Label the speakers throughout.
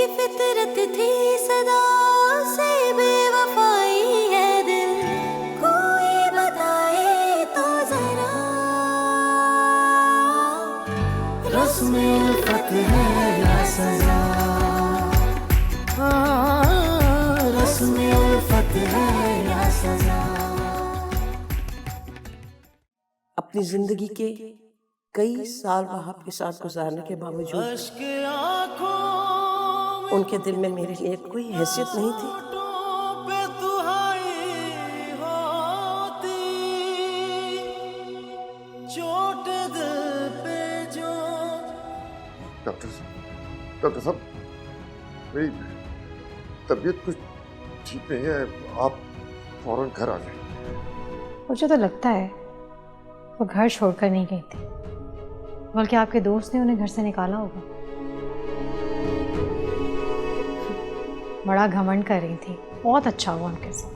Speaker 1: फितरत थी सदा से बेवफाई है दिल, कोई बताए तो जरा रस्म उल्फत है या सजा, रस्म उल्फत है या सजा।
Speaker 2: अपनी जिंदगी के कई साल वहां आपके साथ गुजारने के बावजूद उनके दिल में मेरे लिए कोई हैसियत नहीं थी।
Speaker 3: डॉक्टर साहब, मेरी तबीयत कुछ ठीक नहीं है, आप फौरन घर आ जाए।
Speaker 4: मुझे तो लगता है वो घर छोड़कर नहीं गई थी, बल्कि आपके दोस्त ने उन्हें घर से निकाला होगा। बड़ा घमंड कर रही थी, बहुत अच्छा हुआ उनके साथ।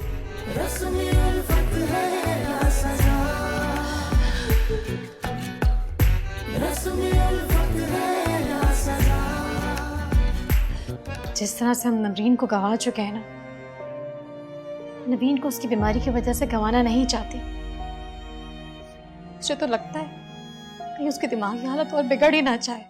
Speaker 4: जिस तरह से हम नवीन को गंवा चुके हैं ना, नवीन को उसकी बीमारी की वजह से गंवाना नहीं चाहती। मुझे तो लगता है कहीं उसकी दिमागी हालत और बिगड़ ही ना जाए।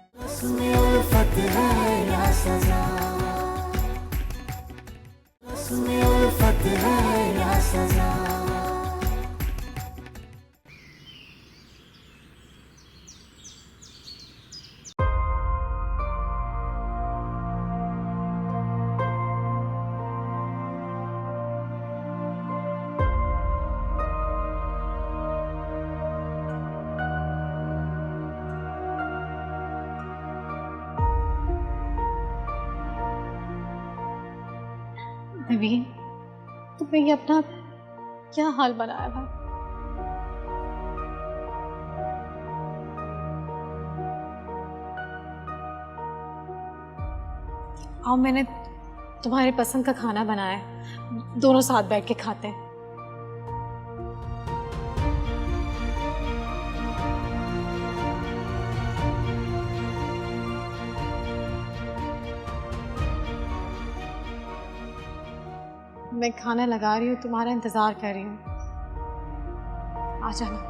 Speaker 4: नवीन, तुमने ये अपना क्या हाल बनाया भाई? आओ, मैंने तुम्हारे पसंद का खाना बनाया है, दोनों साथ बैठ के खाते हैं। मैं खाना लगा रही हूँ, तुम्हारा इंतजार कर रही हूँ, आ जाना।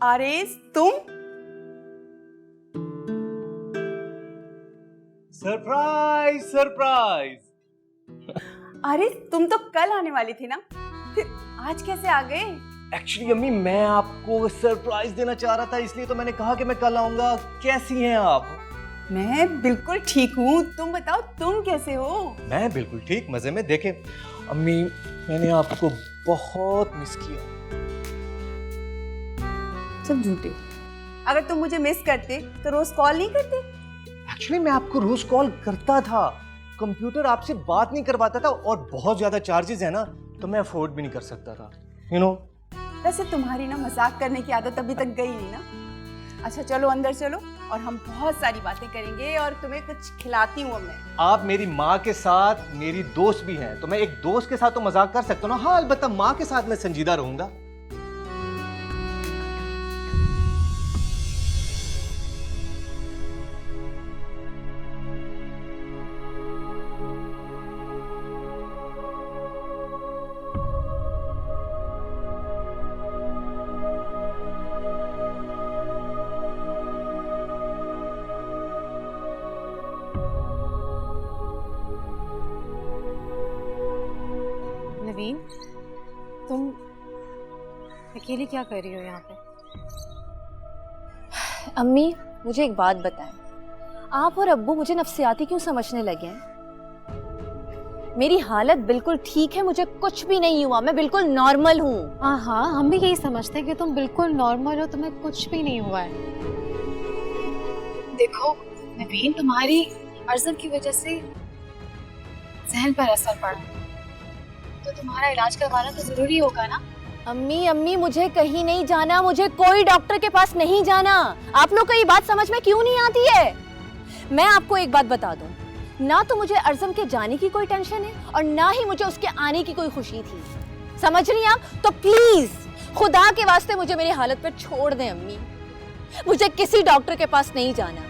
Speaker 5: आरेज, तुम?
Speaker 6: Surprise surprise.
Speaker 5: आरेज, तुम तो कल आने वाली थी ना, फिर आज कैसे आ गए?
Speaker 6: एक्चुअली अम्मी, मैं आपको सरप्राइज देना चाह रहा था, इसलिए तो मैंने कहा कि मैं कल आऊंगा। कैसी हैं आप?
Speaker 5: मैं बिल्कुल ठीक हूँ, तुम बताओ तुम कैसे हो?
Speaker 6: मैं बिल्कुल ठीक, मजे में। देखें अम्मी, मैंने आपको बहुत मिस किया।
Speaker 5: सब झूठे। अगर तुम मुझे मिस करते तो रोज कॉल नहीं करते।
Speaker 6: एक्चुअली मैं आपको रोज कॉल करता था, कंप्यूटर आपसे बात नहीं करवाता था, और बहुत ज्यादा चार्जेस है ना, तो मैं अफोर्ड भी नहीं कर सकता था, यू नो।
Speaker 5: वैसे तुम्हारी ना मजाक करने की आदत अभी तक गई नहीं ना। अच्छा चलो अंदर चलो और हम बहुत सारी बातें करेंगे और तुम्हें कुछ खिलाती हूँ मैं।
Speaker 6: आप मेरी माँ के साथ मेरी दोस्त भी हैं, तो मैं एक दोस्त के साथ तो मजाक कर सकता हूँ ना। हाँ अलबत्ता माँ के साथ मैं संजीदा रहूंगा।
Speaker 4: नवीन, तुम अकेली क्या कर रही हो यहाँ पे?
Speaker 7: अम्मी मुझे एक बात बताएं, आप और अब्बू मुझे नफ्सियाती क्यों समझने लगे हैं? मेरी हालत बिल्कुल ठीक है, मुझे कुछ भी नहीं हुआ, मैं बिल्कुल नॉर्मल हूँ।
Speaker 4: हाँ, हम भी यही समझते हैं कि तुम बिल्कुल नॉर्मल हो, तुम्हें कुछ भी नहीं हुआ है। देखो नवीन, तुम्हारी अर्ज़म की वजह से जहन पर असर पड़ा, तो तुम्हारा इलाज करवाना तो जरूरी होगा ना।
Speaker 7: अम्मी मुझे कहीं नहीं जाना, मुझे कोई डॉक्टर के पास नहीं जाना। आप लोग को ये बात समझ में क्यों नहीं आती है? मैं आपको एक बात बता दूं, ना तो मुझे अर्ज़म के जाने की कोई टेंशन है और ना ही मुझे उसके आने की कोई खुशी थी। समझ रही हैं आप? तो प्लीज खुदा के वास्ते मुझे मेरी हालत पे छोड़ दें अम्मी, मुझे किसी डॉक्टर के पास नहीं जाना।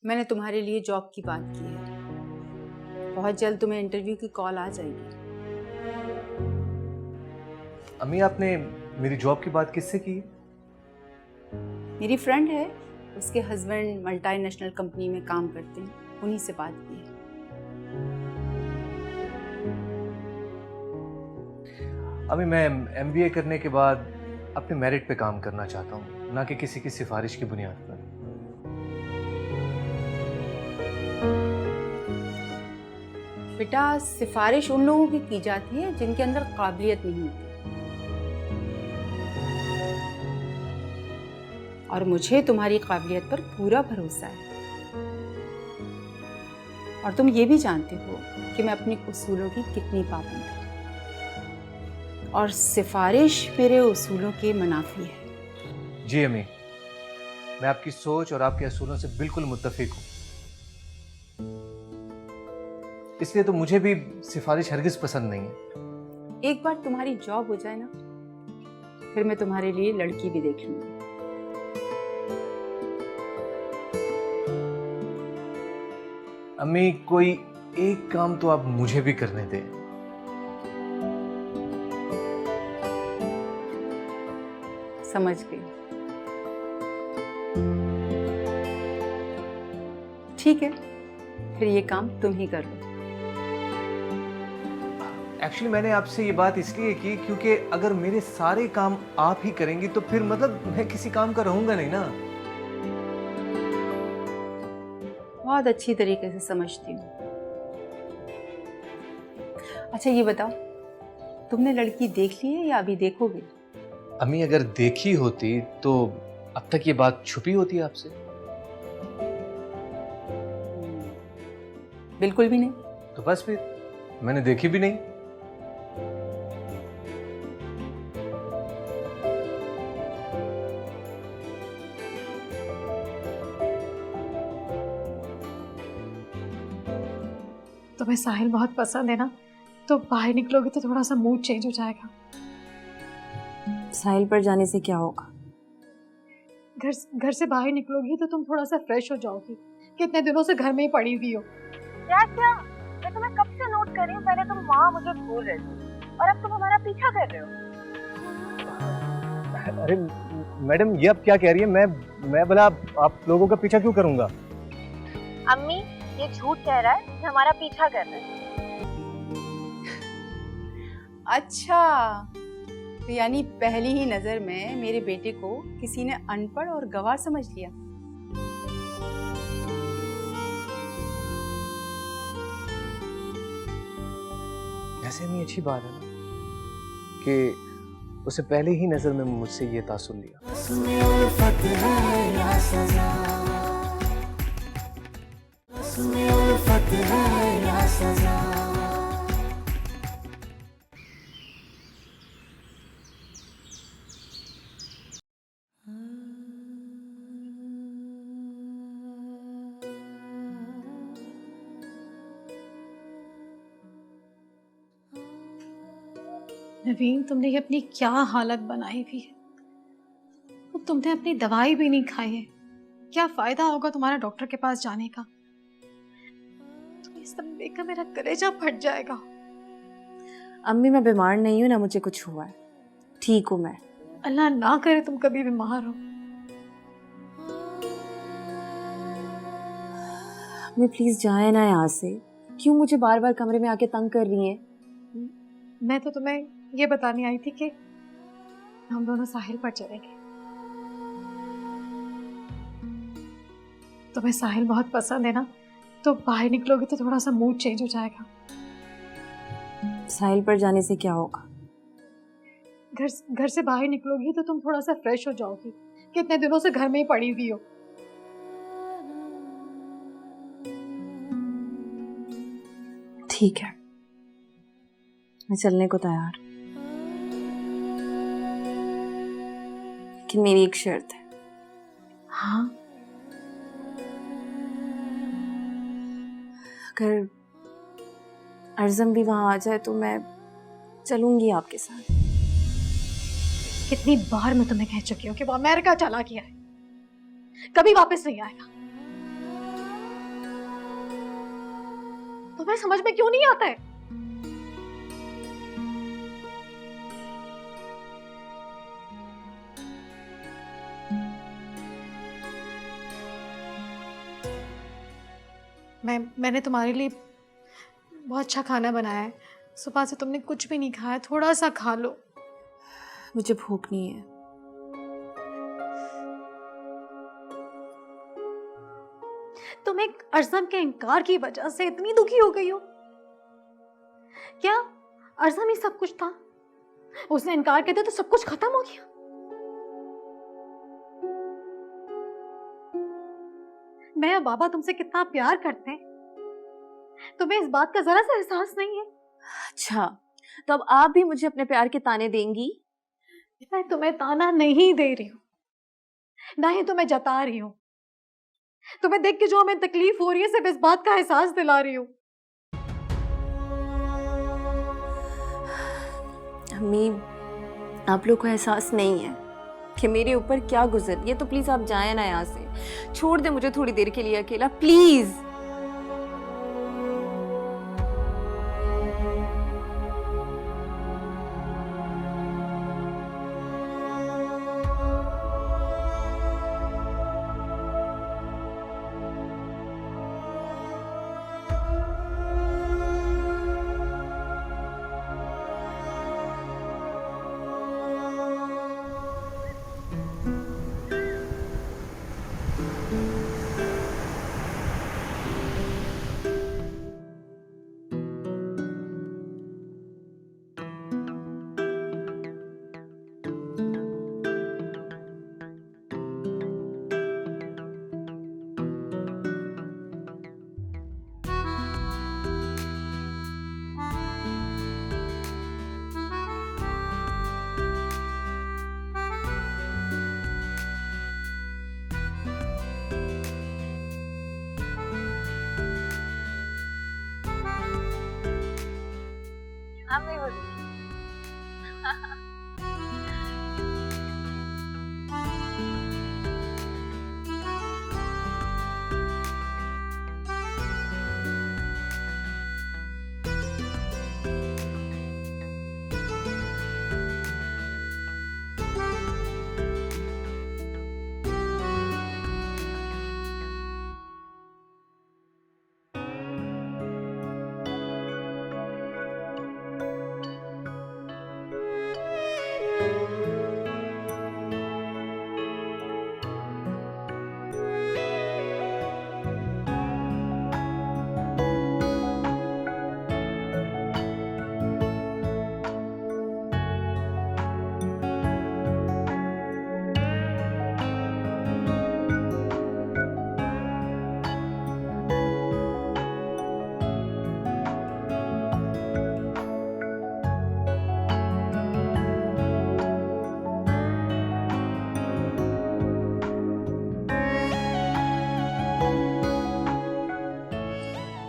Speaker 5: मैंने तुम्हारे लिए जॉब की बात की है, बहुत जल्द तुम्हें इंटरव्यू की कॉल आ जाएगी।
Speaker 6: अम्मी आपने मेरी जॉब की बात किससे की?
Speaker 5: मेरी फ्रेंड है, उसके हस्बैंड मल्टीनेशनल कंपनी में काम करते हैं, उन्हीं से बात की है।
Speaker 6: अम्मी मैं MBA करने के बाद अपने मेरिट पे काम करना चाहता हूँ, ना कि किसी की सिफारिश की बुनियाद पर।
Speaker 5: बेटा सिफारिश उन लोगों की जाती है जिनके अंदर काबिलियत नहीं होती, और मुझे तुम्हारी काबिलियत पर पूरा भरोसा है। और तुम ये भी जानते हो कि मैं अपने उसूलों की कितनी पाबंद हूँ, और सिफारिश मेरे उसूलों के मुनाफी है।
Speaker 6: जी अम्मी, मैं आपकी सोच और आपके असूलों से बिल्कुल मुत्तफिक हूँ, इसलिए तो मुझे भी सिफारिश हरगिज पसंद नहीं है।
Speaker 5: एक बार तुम्हारी जॉब हो जाए ना, फिर मैं तुम्हारे लिए लड़की भी देख लूंगी।
Speaker 6: अम्मी कोई एक काम तो आप मुझे भी करने दें।
Speaker 5: समझ गई। ठीक है, फिर ये काम तुम ही कर लो।
Speaker 6: एक्चुअली मैंने आपसे ये बात इसलिए की क्योंकि अगर मेरे सारे काम आप ही करेंगी तो फिर मतलब मैं किसी काम का रहूंगा नहीं ना।
Speaker 5: बहुत अच्छी तरीके से समझती हूँ। अच्छा ये बताओ, तुमने लड़की देख ली है या अभी देखोगे?
Speaker 6: अम्मी अगर देखी होती तो अब तक ये बात छुपी होती आपसे?
Speaker 5: बिल्कुल भी नहीं।
Speaker 6: तो बस फिर मैंने देखी भी नहीं।
Speaker 4: तुम्हें साहिल बहुत पसंद है ना, तो बाहर निकलोगे तो थोड़ा सा मूड चेंज हो जाएगा।
Speaker 7: साहिल पर जाने से क्या होगा?
Speaker 4: घर से बाहर निकलोगी तो तुम थोड़ा सा फ्रेश हो जाओगी। कितने दिनों से घर में ही पड़ी हुई हो।
Speaker 7: क्या मैं तुम्हें कब से नोट कर रही हूँ, पहले तुम वहाँ मुझे भूल रहे थे और अब तुम हमारा पीछा कर रहे हो।
Speaker 6: अरे मैडम ये आप क्या कह रही है? मैं भला आप लोगों का पीछा क्यों करूंगा?
Speaker 7: अम्मी ये झूठ कह रहा है कि हमारा पीछा कर रहा है।
Speaker 5: अच्छा, तो यानी पहली ही नजर में मेरे बेटे को किसी ने अनपढ़ और गंवार समझ लिया।
Speaker 6: ऐसे नहीं अच्छी बात है ना कि उसे पहले ही नजर में मुझसे ये तासुर लिया।
Speaker 1: रस्म उल्फत है या सजा, रस्म उल्फत है या सजा।
Speaker 8: नवीन, तुमने ये अपनी क्या हालत बनाई हुई है। अब तुमने अपनी दवाई भी नहीं खाई है, क्या फायदा होगा तुम्हारा डॉक्टर के पास जाने का। तो ये सब देखकर मेरा कलेजा फट जाएगा।
Speaker 7: अम्मी मैं बीमार नहीं हूँ, ना मुझे कुछ हुआ है, ठीक हूँ मैं।
Speaker 8: अल्लाह ना करे तुम कभी बीमार हो।
Speaker 7: अम्मी प्लीज जाए ना यहाँ से, क्यों मुझे बार बार कमरे में आके तंग कर रही हैं?
Speaker 8: मैं तो तुम्हें ये बताने आई थी कि हम दोनों साहिल पर चलेंगे। तुम्हें साहिल बहुत पसंद है ना, तो बाहर निकलोगे तो थोड़ा सा मूड चेंज हो जाएगा।
Speaker 7: साहिल पर जाने से क्या होगा?
Speaker 8: घर से बाहर निकलोगी तो तुम थोड़ा सा फ्रेश हो जाओगी। कितने दिनों से घर में ही पड़ी हुई हो।
Speaker 7: ठीक है, मैं चलने को तैयार, लेकिन मेरी एक शर्त है।
Speaker 8: हाँ?
Speaker 7: अगर अर्ज़म भी वहां आ जाए तो मैं चलूंगी आपके साथ।
Speaker 8: कितनी बार मैं तुम्हें कह चुकी हूँ कि वो अमेरिका चला गया है, कभी वापस नहीं आएगा। तुम्हें समझ में क्यों नहीं आता है? मैंने तुम्हारे लिए बहुत अच्छा खाना बनाया है। सुबह से तुमने कुछ भी नहीं खाया, थोड़ा सा खा लो।
Speaker 7: मुझे भूख नहीं है।
Speaker 8: तुम एक अर्ज़म के इनकार की वजह से इतनी दुखी हो गई हो क्या? अर्ज़म ही सब कुछ था, उसने इनकार कर दिया तो सब कुछ खत्म हो गया। मैं और बाबा तुमसे कितना प्यार करते हैं, तुम्हें इस बात का जरा सा एहसास नहीं है?
Speaker 7: अच्छा, तो अब आप भी मुझे अपने प्यार के ताने देंगी?
Speaker 8: मैं तुम्हें ताना नहीं दे रही हूँ, ना ही तुम्हें जता रही हूँ। तुम्हें देख के जो हमें तकलीफ हो रही है, सिर्फ इस बात का एहसास दिला रही हूँ।
Speaker 7: अम्मी, आप लोग को एहसास नहीं है कि मेरे ऊपर क्या गुजर रही है, तो प्लीज आप जाए ना यहाँ से, छोड़ दे मुझे थोड़ी देर के लिए अकेला, प्लीज।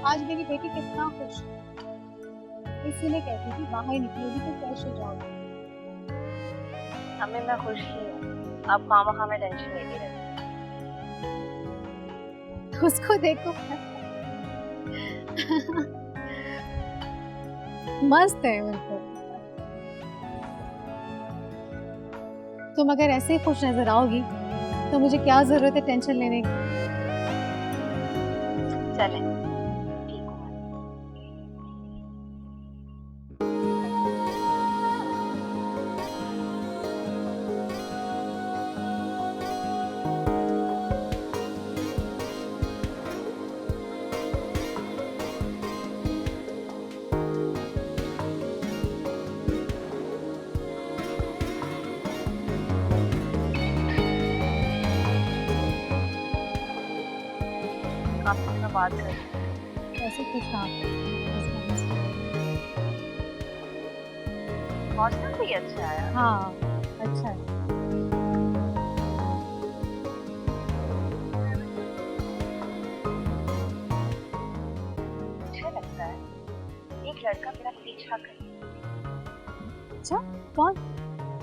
Speaker 4: आज मेरी बेटी कितना खुश है, इसीलिए कहती थी बाहर निकलोगी तो फ्रेश हो जाओगी।
Speaker 7: हमें मैं खुश ही हूँ, आप खामा में टेंशन लेती रहती।
Speaker 4: उसको देखो मस्त है बिल्कुल। तुम अगर ऐसे ही खुश नजर आओगी तो मुझे क्या जरूरत है टेंशन लेने की।
Speaker 7: चलें, ठीक हूँ। आपसे मैं बात कर
Speaker 4: कैसे खुश
Speaker 7: मौसम भी अच्छा है।
Speaker 4: हाँ अच्छा है।
Speaker 7: मुझे लगता है एक लड़का मेरा पीछा कर।
Speaker 4: अच्छा कौन?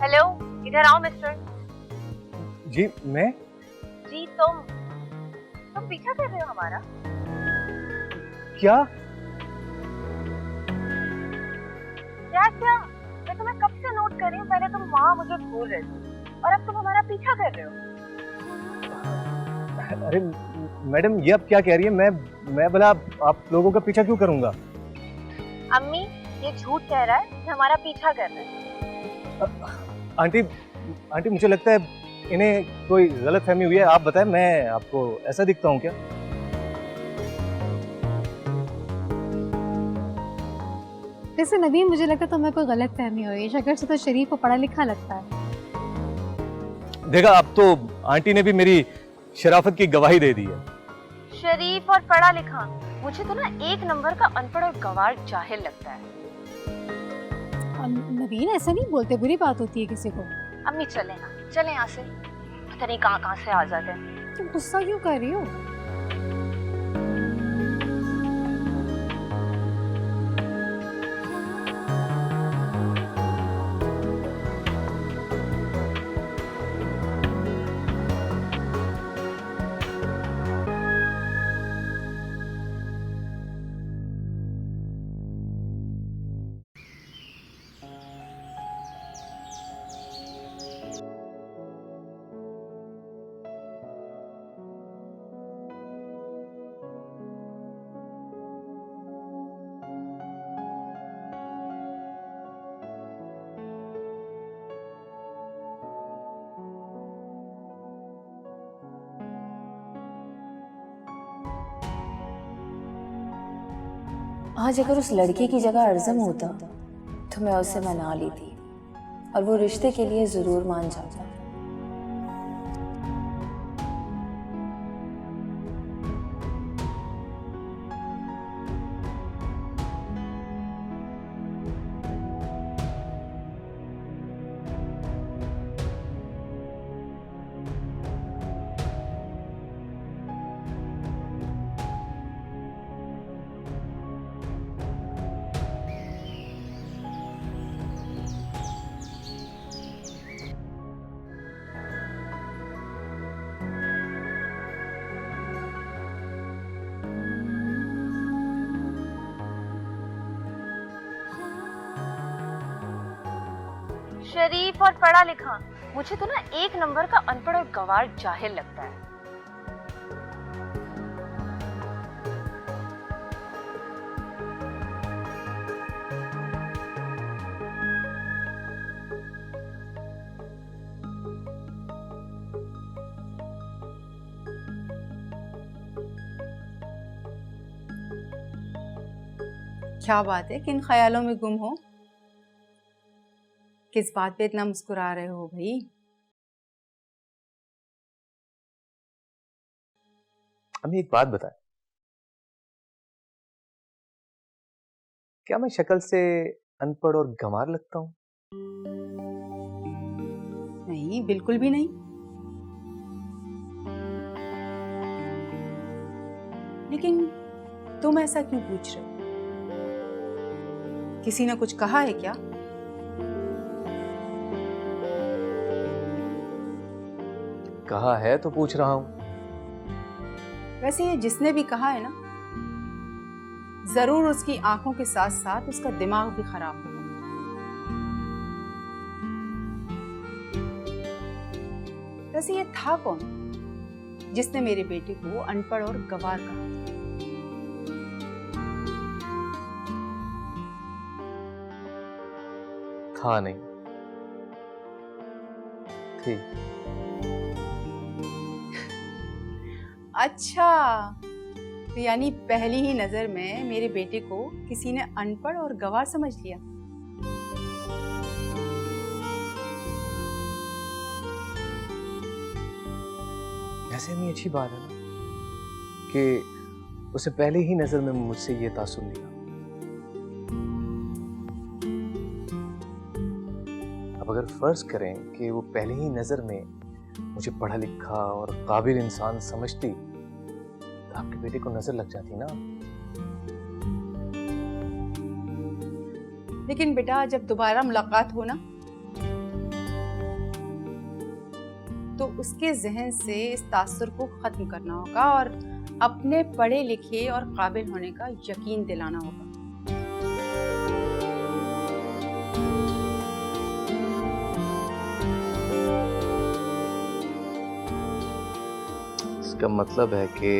Speaker 7: हेलो, इधर आओ मिस्टर।
Speaker 6: जी मैं?
Speaker 7: जी तुम पीछा कर रहे हो हमारा?
Speaker 6: क्या?
Speaker 7: क्या? मैं तुम्हें कब से नोट कर रही हूँ, पहले तुम वहाँ मुझे भूल रहे थे और अब तुम हमारा पीछा कर रहे हो।
Speaker 6: अरे मैडम, ये अब क्या कह रही है? मैं भला आप लोगों का पीछा क्यों करूंगा?
Speaker 7: अम्मी ये झूठ कह रहा है कि हमारा पीछा कर रहा है।
Speaker 6: आंटी मुझे लगता है इन्हें कोई गलतफहमी हुई है। आप बताएं, मैं आपको ऐसा दिखता हूँ क्या?
Speaker 4: वैसे नवीन मुझे लगता है तुम्हें कोई गलत फहमी हो रही है। शक्ल से तो शरीफ और पढ़ा लिखा लगता है।
Speaker 6: देखा, अब तो आंटी ने भी मेरी शराफत की गवाही दे दी है।
Speaker 7: शरीफ और पढ़ा लिखा, मुझे तो ना एक नंबर का अनपढ़ और गंवार जाहिल लगता है।
Speaker 4: नवीन ऐसा नहीं बोलते, बुरी बात होती है किसी को।
Speaker 7: अम्मी चले यहाँ से, पता नहीं कहाँ से आ जाते हैं।
Speaker 4: तुम गुस्सा क्यों कर रही हो?
Speaker 9: आज अगर उस लड़के की जगह अर्ज़म होता तो मैं उसे मना लेती और वो रिश्ते के लिए ज़रूर मान जाता।
Speaker 7: शरीफ और पढ़ा लिखा, मुझे तो ना एक नंबर का अनपढ़ और गंवार जाहिल लगता है।
Speaker 5: क्या बात है, किन ख्यालों में गुम हो? किस बात पे इतना मुस्कुरा रहे हो भाई?
Speaker 6: अम्मी एक बात बताएं, क्या मैं शक्ल से अनपढ़ और गंवार लगता हूँ?
Speaker 5: नहीं, बिल्कुल भी नहीं। लेकिन तुम ऐसा क्यों पूछ रहे हो? किसी ने कुछ कहा है क्या?
Speaker 6: कहा है तो पूछ रहा हूँ।
Speaker 5: वैसे ये जिसने भी कहा है ना, जरूर उसकी आंखों के साथ साथ उसका दिमाग भी खराब होगा। वैसे ये था कौन जिसने मेरे बेटे को अनपढ़ और गंवार कहा?
Speaker 6: था नहीं, थी।
Speaker 5: अच्छा, तो यानी पहली ही नजर में मेरे बेटे को किसी ने अनपढ़ और गंवार समझ लिया।
Speaker 6: ऐसे नहीं, अच्छी बात है ना कि उसे पहले ही नजर में मुझसे ये तासुर लिया। अब अगर फर्ज करें कि वो पहले ही नजर में मुझे पढ़ा लिखा और काबिल इंसान समझती, तो आपके बेटे को नजर लग जाती ना।
Speaker 5: लेकिन बेटा, जब दोबारा मुलाकात हो ना, तो उसके जहन से इस तासुर को खत्म करना होगा और अपने पढ़े लिखे और काबिल होने का यकीन दिलाना होगा।
Speaker 6: इसका मतलब है कि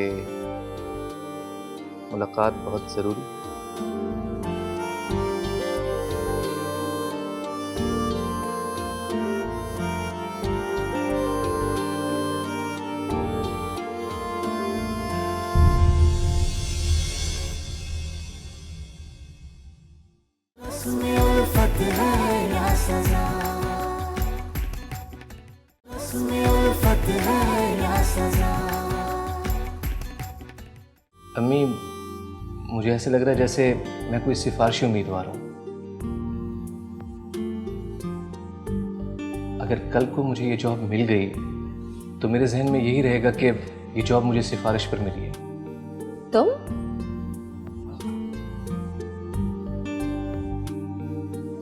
Speaker 6: मुलाकात बहुत जरूरी है।
Speaker 1: उसमें उल्फत है या सजा, उसमें उल्फत है या सजा।
Speaker 6: अम्मी, मुझे ऐसे लग रहा है जैसे मैं कोई सिफारिशी उम्मीदवार हूँ। अगर कल को मुझे ये जॉब मिल गई तो मेरे जहन में यही रहेगा कि ये जॉब मुझे सिफारिश पर मिली है।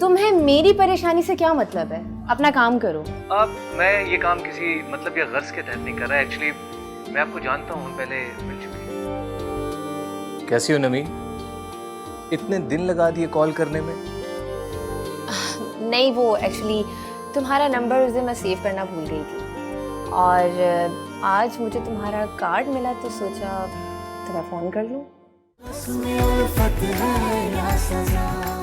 Speaker 7: तुम्हें मेरी परेशानी से क्या मतलब है? अपना काम करो।
Speaker 6: अब मैं ये काम किसी मतलब या गर्ज के तहत नहीं कर रहा। एक्चुअली मैं आपको जानता हूँ, पहले मिल चुके। कैसी हो नमी? इतने दिन लगा दिए कॉल करने में?
Speaker 7: नहीं, वो एक्चुअली तुम्हारा नंबर उस दिन मैं सेव करना भूल गई थी और आज मुझे तुम्हारा कार्ड मिला तो सोचा तुम्हें फ़ोन कर लूँ।
Speaker 1: उसमें उल्फत है या सजा।